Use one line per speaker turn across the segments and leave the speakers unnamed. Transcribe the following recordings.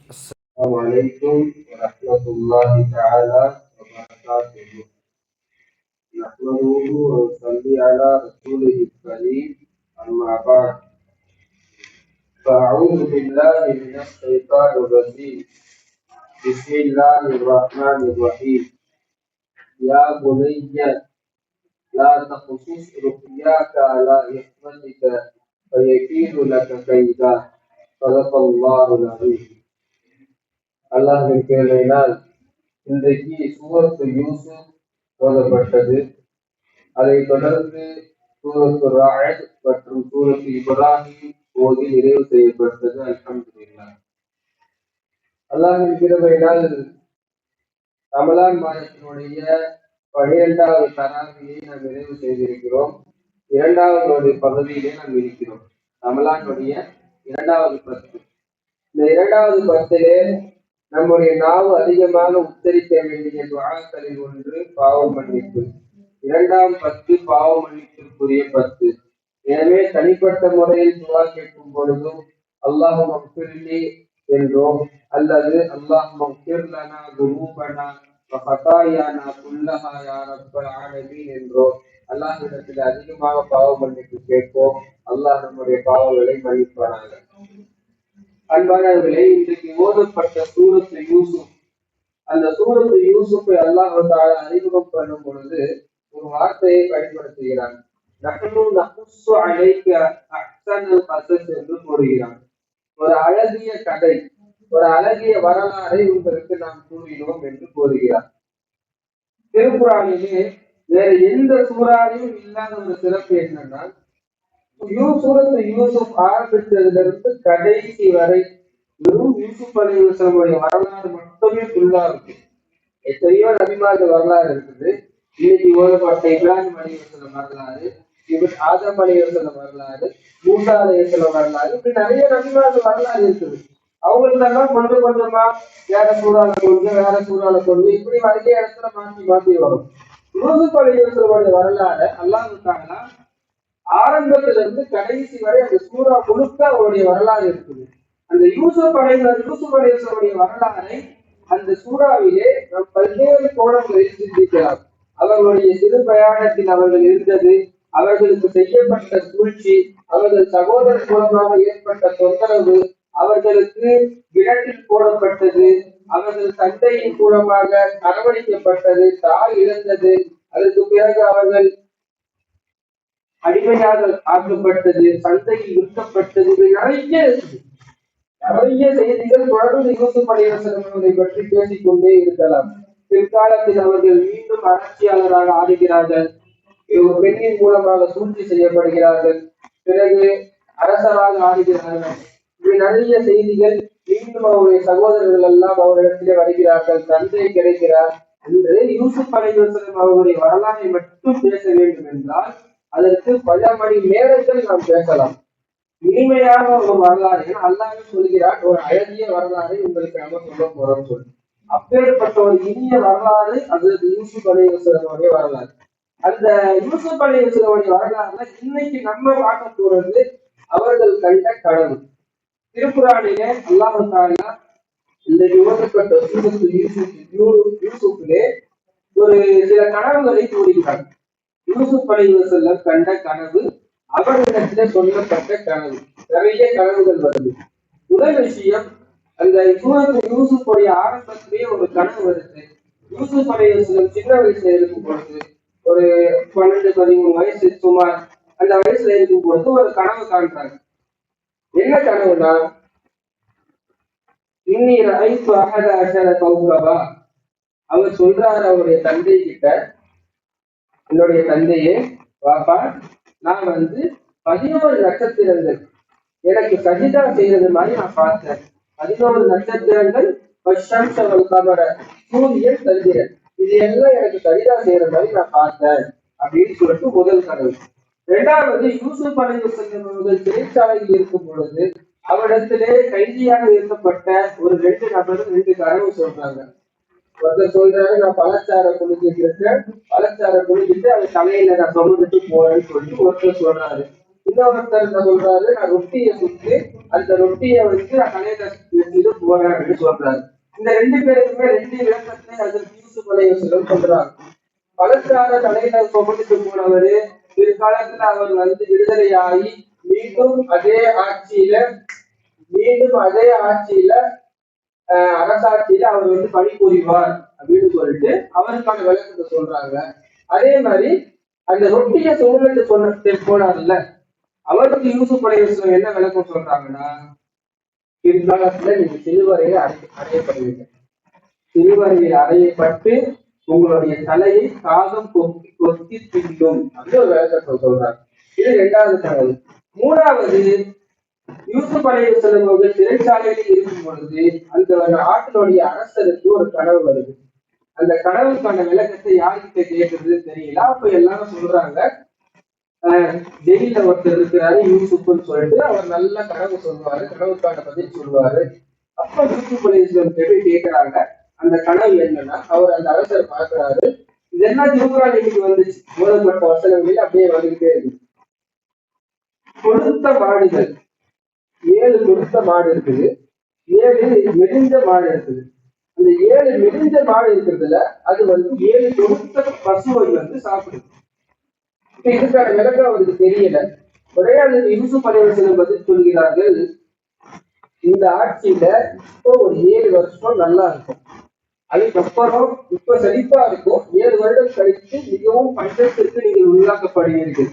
السلام عليكم ورحمة الله تعالى وبركاته. نحمده ونصلي على رسوله الكريم. أما بعد، فأعوذ بالله من الشيطان الرجيم. بسم الله الرحمن الرحيم. يا بني لا تقصص رؤياك على إخوتك فيكيد لك كيدا. صدق الله العظيم. அல்லாஹ்வின் பேரினால் இன்றைக்கு சூரத்து யூசுப் ஓதப்பட்டது. அதைத் தொடர்ந்து சூரத்து ராஅத் மற்றும் சூரத்து இப்ராஹிம் ஓதி நிறைவு செய்யப்பட்டது. அல்ஹம்துலில்லாஹ். அல்லாஹ்வின் கிருபையினால் ரமலான் மாதத்தினுடைய 12வது தராவியை நாம் நிறைவு செய்திருக்கிறோம். இரண்டாவது பகுதியிலே நாம் இருக்கிறோம். ரமலானுடைய 2வது பத்து. இந்த 2வது பத்திலே நம்முடைய நாவு அதிகமாக உச்சரிக்க வேண்டிய துஆக்களில் ஒன்று பாவ மன்னிப்பு. 2ஆம் பத்து பாவ மன்னிப்பிற்குரிய பத்து. எனவே தனிப்பட்ட முறையில் துஆ கேட்கும் பொழுதும் அல்லாஹும்ம ஃபிர்லி என்றோ அல்லது அல்லாஹும்ம ஃபிர் லனா துனூபனா வ ஹதாயானா குல்லஹா யா ரப்பல் ஆலமீன் என்றோ அல்லாஹ்விடத்தில் அதிகமாக பாவ மன்னிப்பு கேட்போம். அல்லாஹ் நம்முடைய பாவங்களை மன்னிப்பானாக. அன்பானவர்களே, இன்றைக்கு ஓதப்பட்ட சூரத்து யூசுப், அந்த சூரத்து யூசுப்பை அல்லாஹ் தஆலா அறிமுகம் பண்ணும் பொழுது ஒரு வார்த்தையை பயன்படுத்துகிறான். நஹ்னு நகுஸ்ஸு அலைக அஹ்ஸனல் கஸஸ் என்று கூறுகிறான். ஒரு அழகிய கதை, ஒரு அழகிய வரலாறை உங்களுக்கு நாம் கூறினோம் என்று கூறுகிறார். திருக்குர்ஆனிலே வேற எந்த சூறாவிலும் இல்லாத ஒரு சிறப்பு என்னன்னா, சூரத்து யூசுப் ஆரம்பித்ததிலிருந்து கடைசி வரை வெறும் யூசுப் அலைஹிஸ்ஸலாமுடைய வரலாறு மட்டுமே ஃபுல்லா இருக்கு. எத்தனையோ நபிமார்கள் வரலாறு இருக்குது. இன்னைக்கு ஓதப்பட்ட இப்ராஹிம் அலைஹிஸ்ஸலாம் வரலாறு, ஆதம் அலைஹிஸ்ஸலாம் வரலாறு, மூசா அலைஹிஸ்ஸலாம் வரலாறு, இப்படி நிறைய நபிமார்கள் வரலாறு இருக்குது. அவங்களுக்கெல்லாம் கொஞ்சம் கொஞ்சமா வேற சூறால கொண்டு இப்படி நிறைய இடத்துல மாற்றி வரும். யூசுப் அலைஹிஸ்ஸலாமுடைய வரலாறு அல்லாஹ் தஆலா ஆரம்பத்திலிருந்து கடைசி வரை அந்த சூறா முழுக்க அவருடைய வரலாறு இருக்குது. அந்த யூசுப் அலைஹிஸ்ஸலாமுடைய வரலாறை அந்த சூறாவிலே நாம் பல்வேறு கோணங்களில் சிந்திக்கலாம். அவர்களுடைய சிறு பிரயாணத்தில் அவர்கள் இருந்தது, அவர்களுக்கு செய்யப்பட்ட சூழ்ச்சி, அவர்கள் சகோதரர் மூலமாக ஏற்பட்ட தொந்தரவு, அவர்களுக்கு கிணற்றில் போடப்பட்டது, அவர்கள் தந்தையின் மூலமாக அரவணைக்கப்பட்டது, தாய் இழந்தது, அதற்கு பிறகு அவர்கள் அடிமையாக ஆக்கப்பட்டது, சந்தையில் விற்கப்பட்டது, நிறைய செய்திகள் தொடர்ந்து யூசுப் அலைஹிஸ்ஸலாமை பற்றி பேசிக்கொண்டே இருக்கலாம். பிற்காலத்தில் அவர்கள் மீண்டும் ஆட்சியாளராக ஆடுகிறார்கள், ஒரு பெண்ணின் மூலமாக சூழ்ச்சி செய்யப்படுகிறார்கள், பிறகு அரசராக ஆடுகிறார்கள். இப்படி நிறைய செய்திகள். மீண்டும் அவருடைய சகோதரர்கள் எல்லாம் அவரிடத்திலே வருகிறார்கள், தந்தை கிடைக்கிறார் என்று யூசுப் அலைஹிஸ்ஸலாம் அவருடைய வரலாறை மட்டும் பேச வேண்டும் என்றால் அதற்கு பல மணி நேரத்தில் நாம் பேசலாம். இனிமையான ஒரு வரலாறு, ஏன்னா அல்லாஹ்வே சொல்கிறார், ஒரு அழகிய வரலாறு உங்களுக்கு நம்ம சொல்ல போறோம் சொல்லி. அப்பேற்பட்ட ஒரு இனிய வரலாறு அது யூசுப் அலைஹிஸ்ஸலாமுடைய வரலாறு. அந்த யூசுப் அலைஹிஸ்ஸலாமுடைய வரலாறுல இன்னைக்கு நம்ம பார்க்க போறது அவர்கள் கண்ட கனவு. திருக்குர்ஆனிலே அல்லாஹ் தஆலா இந்த ஓதப்பட்ட சூரத்து யூசுஃபிலே ஒரு சில கனவுகளை கூறுகிறார். யூசுப் அலைஹிஸ்ஸலாம் கண்ட கனவு, அவர்களிடத்திலே சொல்லப்பட்ட கனவு, நிறைய கனவுகள் வருது. முதல் விஷயம், அந்த சூரத்து யூசுஃபுடைய ஆரம்பத்திலேயே ஒரு கனவு வருது. யூசுப் அலைஹிஸ்ஸலாம் சின்ன வயசுல இருக்கும் பொழுது, ஒரு 12-13 வயசு சுமார் அந்த வயசுல இருக்கும் பொழுது ஒரு கனவு காண்றாங்க. என்ன கனவுனா, இன்னி ரஅய்து அஹத அஷர கௌகபா. அவர் சொல்றாரு அவருடைய தந்தை கிட்ட, என்னுடைய தந்தையே, பாப்பா, நான் 11 நட்சத்திரங்கள் எனக்கு சஜிதா செய்யறது மாதிரி நான் பார்த்தேன். 11 நட்சத்திரங்கள், சூரியன், சந்திரன், இது எல்லாம் எனக்கு சஜிதா செய்யற மாதிரி நான் பார்த்தேன் அப்படின்னு சொல்லிட்டு முதல் கனவு. இரண்டாவது, யூசுப் அலைஹிஸ்ஸலாம் அவர்கள் சிறைச்சாலையில் இருக்கும் பொழுது அவரிடத்திலே கைதியாக இருக்கப்பட்ட ஒரு 2 நபர்கள் 2 கனவு சொல்றாங்க. ஒருத்தர் சொல்றாரு, நான் பழச்சாரை குளிக்கிட்டு இருக்கேன், பழச்சாரை குளிக்கிட்டு அது தலையில நான் சுமந்துட்டு போறேன்னு சொல்லிட்டு ஒருத்தர் சொல்றாரு. இன்னொருத்தர் என்ன சொல்றாரு, நான் ரொட்டியை சுட்டு அந்த ரொட்டியை வந்து நான் தலையில வச்சுட்டு போறேன் அப்படின்னு சொல்றாரு. இந்த ரெண்டு பேருக்குமே ரெண்டு விளக்கத்தை அதில் யூசுப் அலைஹிஸ்ஸலாம் சொல்றாங்க. பலத்தார தலையில சுமந்துட்டு போனவரு பிற்காலத்துல அவர் வந்து விடுதலையாகி மீண்டும் அதே ஆட்சியில அரசாட்சியில அவர் வந்து பணிபுரிவார் அப்படின்னு சொல்லிட்டு அவருக்கான விளக்கத்தை சொல்றாங்க. அதே மாதிரி அந்த ரொட்டியை சுமந்துட்டு சொன்ன போனார்ல, அவருக்கு யூசுப் அலைஹிஸ்ஸலாம் என்ன விளக்கம் சொல்றாங்கன்னா, பிற்காலத்துல நீங்க சிலுவரையை அடையப்படுவீங்க, சிலுவரையை அடையப்பட்டு உங்களுடைய தலையை காகம் கொக்கி கொத்தி தின்னும் அப்படின்னு ஒரு விளக்கத்தை சொல்றாங்க. இது இரண்டாவது தகவல். மூணாவது, யூசுப் அலைஹிஸ்ஸலாம் அவர்கள் சிறைச்சாலையில் இருக்கும் பொழுது அந்த நாட்டினுடைய அரசருக்கு ஒரு கனவு வருது. அந்த கனவுக்கான விளக்கத்தை யாருக்கிட்ட கேட்கறதுன்னு தெரியல. அப்ப எல்லாரும் சொல்றாங்க, ஜெயில ஒருத்தர் இருக்கிறாரு யூசுப்னு சொல்லிட்டு அவர் நல்ல கனவு சொல்லுவாரு, கனவுக்கான பதில் சொல்லுவாரு. அப்ப யூசுப் அலைஹிஸ்ஸலாம் போய் கேட்கிறாங்க அந்த கனவு என்னன்னா, அவர் அந்த அரசர் பார்க்கிறாரு. இதெல்லாம் திருக்குறான் இன்னைக்கு வந்துச்சு, மூலப்பட்ட வசனங்களில் அப்படியே வந்துகிட்டே இருக்கு. கொழுத்த மாடுகள் 7 கொழுத்த மாடு இருக்குது, 7 மெலிஞ்ச மாடு இருக்குது. அந்த 7 மெலிஞ்ச மாடு இருக்கிறதுல அது வந்து 7 கொழுத்த பசுவை வந்து சாப்பிடுது. இப்ப இதுக்கான விளக்கம் அவருக்கு தெரியல. ஒரே அதுக்கு யூசுப் அலைஹிஸ்ஸலாம் பதில் சொல்கிறார்கள், இந்த ஆட்சியில இப்போ ஒரு 7 வருஷம் நல்லா இருக்கும், அதுக்கப்புறம் இப்ப செழிப்பா இருக்கும், 7 வருடம் கழித்து மிகவும் பஞ்சத்திற்கு நீங்கள் உள்ளாக்கப்படுவீர்கள்.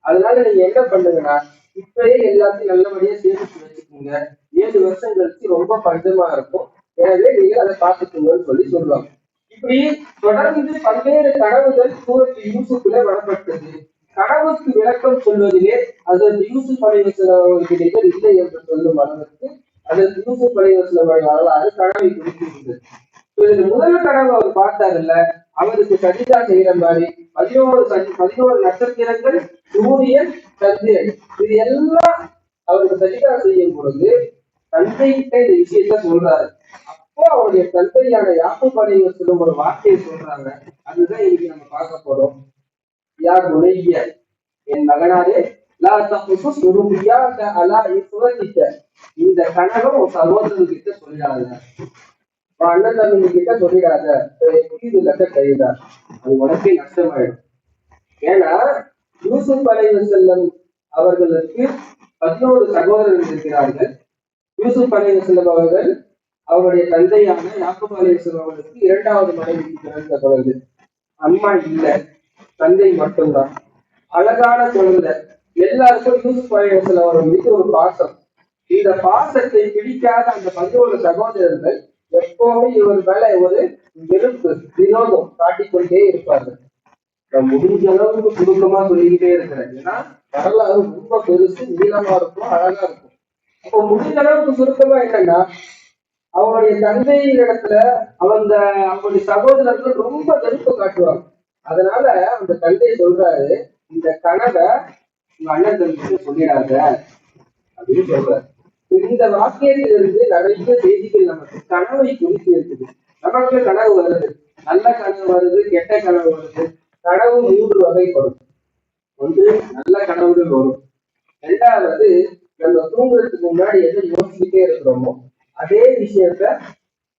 அதனால நீங்க என்ன பண்ணுங்கன்னா, இப்பயே எல்லாத்தையும் நல்லபடியா சேமிச்சு வச்சுக்கோங்க, 7 வருஷம் கழிச்சு ரொம்ப பஞ்சமா இருக்கும், எனவே நீங்க அதை பார்த்துக்கோங்கன்னு சொல்லுவாங்க. இப்படி தொடர்ந்து பல்வேறு கனவுகள் சூரத்து யூசுப்ல வரப்பட்டது. கனவுக்கு விளக்கம் சொல்வதிலே அதற்கு யூசுப் அலைஹிஸ்ஸலாம் அவர்களுக்கு இல்லை என்று சொல்லும் அளவிற்கு அதற்கு யூசுப் அலைஹிஸ்ஸலாம் வரலாறு கனவை குறிப்பிட்டது. இதுல முதல் கனவு அவர் பார்த்தாருல்ல, அவருக்கு சஜிதா செய்யற மாதிரி 11 நட்சத்திரங்கள், சூரியன், சந்திரன், இது எல்லாம் அவருக்கு சஜிதா செய்யும் பொழுது தந்தை கிட்ட இந்த விஷயத்த சொல்றாரு. அப்போ அவருடைய தந்தையான யாக்கூப் அலைஹிஸ்ஸலாம் ஒரு வார்த்தையை சொல்றாங்க. அதுதான் இன்னைக்கு நம்ம பார்க்க போறோம். யார் உலகிய என் மகனாரே, லா தக்ஸுஸ் ருபியாக அலா இஸ்வதிக, இந்த கனவை உன் சகோதரர்கிட்ட சொல்லிடாத, அண்ணன் தம்பி கிட்ட சொல்லிடாத, கைதா, அது உனக்கே நஷ்டமாயிடும். ஏன்னா யூசுப் அலைஹிஸ்ஸலாம் அவர்களுக்கு 11 சகோதரர்கள் இருக்கிறார்கள். யூசுப் அலைஹிஸ்ஸலாம் அவர்கள் அவருடைய தந்தையான யாக்கூப் அலைஹிஸ்ஸலாம் அவர்களுக்கு 2வது மனைவிக்கு பிறந்த குழந்தை. அம்மா இல்ல, தந்தை மட்டும்தான். அழகான குழந்தை. எல்லாருக்கும் யூசுப் அலைஹிஸ்ஸலாம் அவர்கள் மீது ஒரு பாசம். இந்த பாசத்தை பிடிக்காத அந்த 11 சகோதரர்கள் எப்பவுமே இவர் மேல ஒரு வெறுப்பு, வினோதம் காட்டிக்கொண்டே இருப்பார்கள். நான் முடிஞ்ச அளவுக்கு சுருக்கமா சொல்லிக்கிட்டே இருக்கிறேன், ஏன்னா வரலாறு ரொம்ப பெருசு, நீளமா இருக்கும், அழகா இருக்கும். அப்போ முடிஞ்ச அளவுக்கு சுருக்கமா என்னன்னா, அவங்களுடைய தந்தை இடத்துல அவங்களுடைய சகோதரர்கள் ரொம்ப வெறுப்பு காட்டுவாங்க. அதனால அந்த தந்தை சொல்றாரு, இந்த கனவை உங்க அண்ணன் தம்பிக்கு சொல்லிடாத அப்படின்னு சொல்றாரு. இந்த வாக்கியத்திலிருந்து நிறைய செய்திகள் நமக்கு கனவை குறித்து இருக்குது. நமக்கு கனவு வருது, நல்ல கனவு வருது, கெட்ட கனவு வருது. கனவு 3 வகைப்படும். ஒன்று, நல்ல கனவுகள் வரும். 2வது, நம்ம தூங்குறதுக்கு முன்னாடி எதை யோசிச்சுட்டே இருக்கிறோமோ அதே விஷயத்த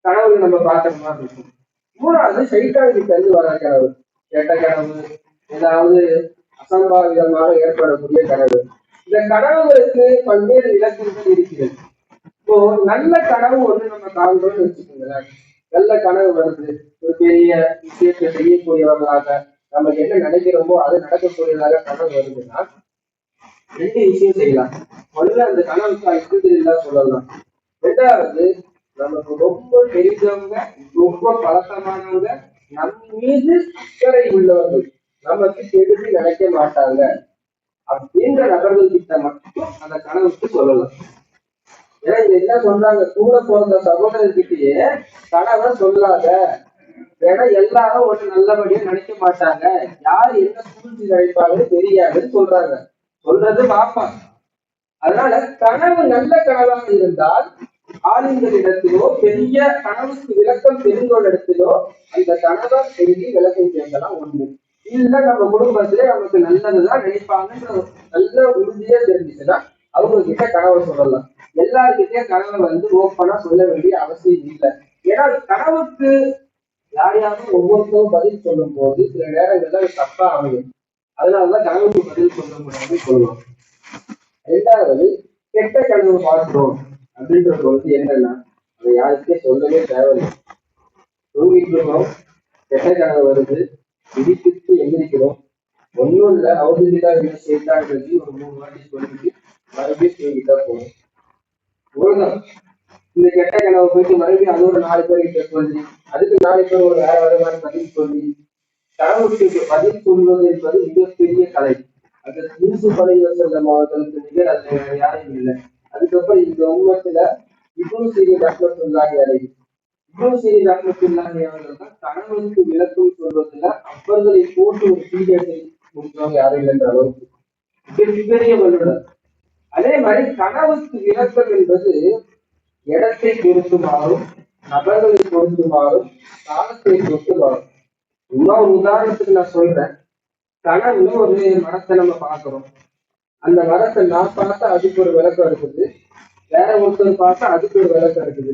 கனவுல நம்ம பார்க்கற மாதிரி இருக்கும். 3வது, சைத்தான் கிட்ட இருந்து வர கனவு, கெட்ட கனவு, ஏதாவது அசம்பாவிதமாக ஏற்படக்கூடிய கனவு. இந்த கனவுகளுக்கு பல்வேறு விளக்கங்கள் இருக்கிறது. இப்போ நல்ல கனவு ஒண்ணு நம்ம காண்றோம்னு வச்சுக்கோங்களேன். நல்ல கனவு வருது, ஒரு பெரிய விஷயத்தை செய்யக்கூடியவர்களாக, நம்ம என்ன நினைக்கிறோமோ அது நடக்கக்கூடியதாக கனவு வருதுன்னா 2 விஷயம் செய்யலாம். ஒண்ணு, அந்த கனவுக்கு அல்ஹம்துலில்லா சொல்லலாம். 2வது, நமக்கு ரொம்ப தெரிஞ்சவங்க, ரொம்ப பழக்கமானவங்க, நம் மீது அக்கறை உள்ளவர்கள், நமக்கு கெடுதி நினைக்க மாட்டாங்க அப்படின்ற நபர்கள் கிட்ட மட்டும் அந்த கனவுக்கு சொல்லலாம். ஏன்னா இது என்ன சொல்றாங்க, கூட பிறந்த சகோதரர்கிட்டயே கனவை சொல்லாத, ஏன்னா எல்லாரும் ஒண்ணு நல்லபடியா நினைக்க மாட்டாங்க, யார் என்ன சூழ்ச்சி நினைப்பாங்கன்னு தெரியாதுன்னு சொல்றாங்க. சொல்றது பாப்பா. அதனால கனவு நல்ல கனவாக இருந்தால் ஆளுங்களிடத்திலோ, பெரிய கனவுக்கு விளக்கம் தெரிந்தோரிடத்திலோ அந்த கனவை எழுதி விளக்கம் கேட்கலாம். ஒண்ணு. இல்ல நம்ம குடும்பத்திலே நமக்கு நல்லதுதான் நினைப்பாங்கன்ற நல்ல உறுதியா தெரிஞ்சுச்சுன்னா அவங்க கிட்ட கனவை சொல்லலாம். எல்லாருக்கிட்டையும் கனவை ஓப்பனா சொல்ல வேண்டிய அவசியம் இல்லை. ஏன்னா கனவுக்கு யாரையாவது ஒவ்வொருத்தரும் பதில் சொல்லும் போது சில நேரங்கள்ல அது தப்பா அமையும். அதனாலதான் கனவுக்கு பதில் சொல்ல முடியாதுன்னு சொல்லுவோம். ரெண்டாவது, கெட்ட கனவு பார்க்கிறோம் அப்படின்றது என்னன்னா அதை யாருக்கே சொல்லவே தேவையில்லை. தூங்கிட்டு இருக்கோம், கெட்ட கனவு வருது, இடிப்பிட்டு எந்திரிக்கிறோம், ஒன்றும் இல்லை அவசரிதா வீடு சேர்த்தான்னு சொல்லி ஒரு 3 வாட்டி சொல்லிட்டு மறுபடியும் தூங்கிட்டா போகும். இவ்வளவுதான். இந்த கெட்ட கனவை போயிட்டு மறுபடியும் அது ஒரு 4 பேர்கிட்ட சொல்லி அதுக்கு 4 பேர் ஒரு வேற வேற மாதிரி பதில் சொல்லி கனவுக்கு பதில் சொல்வது என்பது மிகப்பெரிய கலை. அந்த யூசு படைவசல்லம் அவர்களுக்கு நிகர் அதுல வேற யாரும் இல்லை. அதுக்கப்புறம் இந்த உண்மத்துல இப்னு சீரின் ரஹ்மத்துல்லாஹி அலைஹி அவர்கள் தான் கனவுக்கு விளக்கம் சொல்வதில் அவர்களை போட்டு ஒரு பீரியட்டை முடிச்சவங்க யாரும் இல்லைன்ற அளவுக்கு மிகப்பெரிய வல்லுநர். அதே மாதிரி கனவுக்கு விளக்கம் என்பது இடத்தை பொறுத்து மாறும், நபர்களை பொறுத்து மாறும், காலத்தை பொறுத்து மாறும். இன்னொரு உதாரணத்துக்கு நான் சொல்றேன். கனவுல ஒரு மரத்தை நம்ம பார்க்கிறோம். அந்த மரத்தை நான் பார்த்தா அதுக்கு ஒரு விளக்கம் இருக்குது, வேற ஒருத்தர் பார்த்தா அதுக்கு ஒரு விளக்கம் இருக்குது.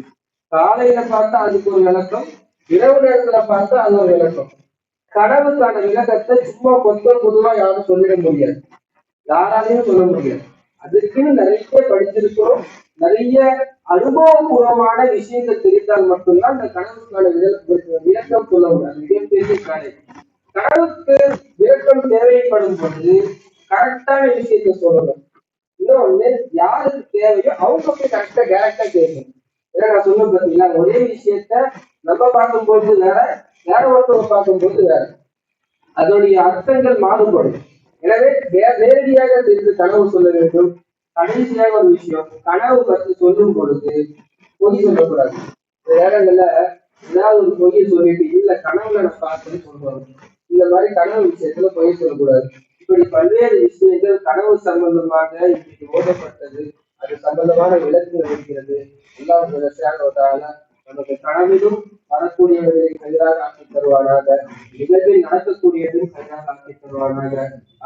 காலையில பார்த்தா அதுக்கு ஒரு விளக்கம், இரவு நேரத்துல பார்த்தா அது ஒரு விளக்கம். கனவுக்கான விளக்கத்தை சும்மா கொஞ்சம் பொதுவா யாரும் சொல்லிட முடியாது, யாராலையும் சொல்ல முடியாது. அதுக்குன்னு நிறைய படிச்சிருக்கிறோம், நிறைய அனுபவபூர்வமான விஷயங்கள் தெரிந்தால் மட்டும்தான் அந்த கனவுக்கான விளக்கம் சொல்ல முடியாது. மிகப்பெரிய கலை. கனவுக்கு விளக்கம் தேவைப்படும் பொழுது கரெக்டான விஷயத்த சொல்லணும். இன்னொன்னு, யாருக்கு தேவையோ அவங்க போய் கரெக்டா டைரக்டா கேட்கணும். ஏன்னா நான் சொன்ன பார்த்தீங்களா, ஒரே விஷயத்த நம்ம பார்க்கும்போது வேற, வேற ஒருத்தவங்க பார்க்கும்போது வேற, அதோடைய அர்த்தங்கள் மாறுபடும். எனவே நேரடியாக தெரிந்து கனவு சொல்ல வேண்டும். கடைசியாக ஒரு விஷயம், கனவு பற்றி சொல்லும் பொழுது பொய் சொல்லக்கூடாது. நேரங்கள்ல ஏதாவது ஒரு பொய்யை சொல்லிட்டு இல்ல கனவுல நான் பார்த்தேன்னு சொல்லுவாங்க. இந்த மாதிரி கனவு விஷயத்துல பொய் சொல்லக்கூடாது. இப்படி பல்வேறு விஷயங்கள் கனவு சம்பந்தமாக இன்னைக்கு ஓதப்பட்டது, அது சம்பந்தமான விளக்குகள் இருக்கிறது. எல்லாம் நமக்கு கனவிலும் வரக்கூடியவர்களை கைதாக ஆக்கி தருவானாக, நிகழ்வில் நடக்கக்கூடியதும் கைதாக ஆக்கி தருவானாக.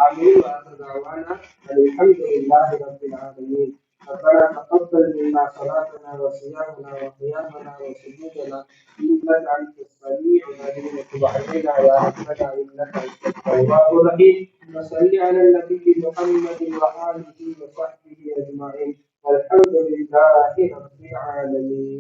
ஆமீன். الحمد لله رب العالمين. ربنا تقبل منا صلاتنا وصيامنا وقيامنا وسجودنا انك انت السميع العليم. وتب علينا يا ربنا انك انت التواب الرحيم. وصل على النبي محمد واله وصحبه اجمعين. والحمد لله رب العالمين.